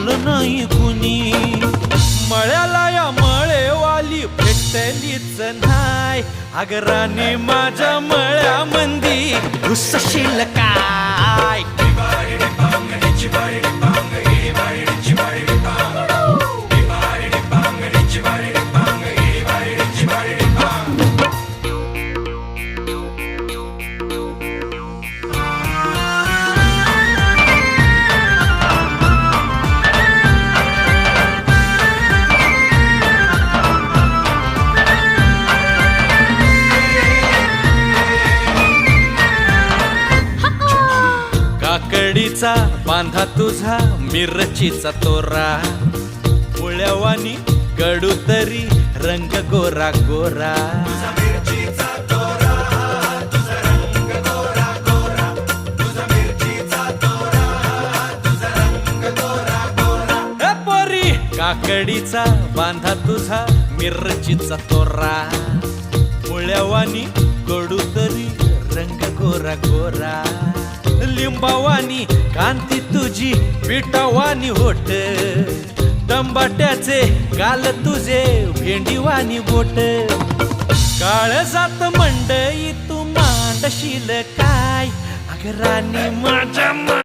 आलं नाही कुणी. मळ्याला या मळेवाली भेटलीच नाय. अगं राणी माझ्या मळ्यामंदी घुसशील काय. काकडीचा बांधा तुझा मिरचीचा तोरा. मुळ्यावानी कडू तरी रंग गोरा गोरा. पोरी काकडीचा बांधा तुझा मिरचीचा तोरा. मुळ्यावानी कडू तरी रंग गोरा गोरा. लिंबावानी कांती तुझी पिठावानी होट. टंबाट्याचे गाल तुझे भेंडीवानी बोट. काळजात मंडई तू मांडशील काय. अगं राणी माझ्या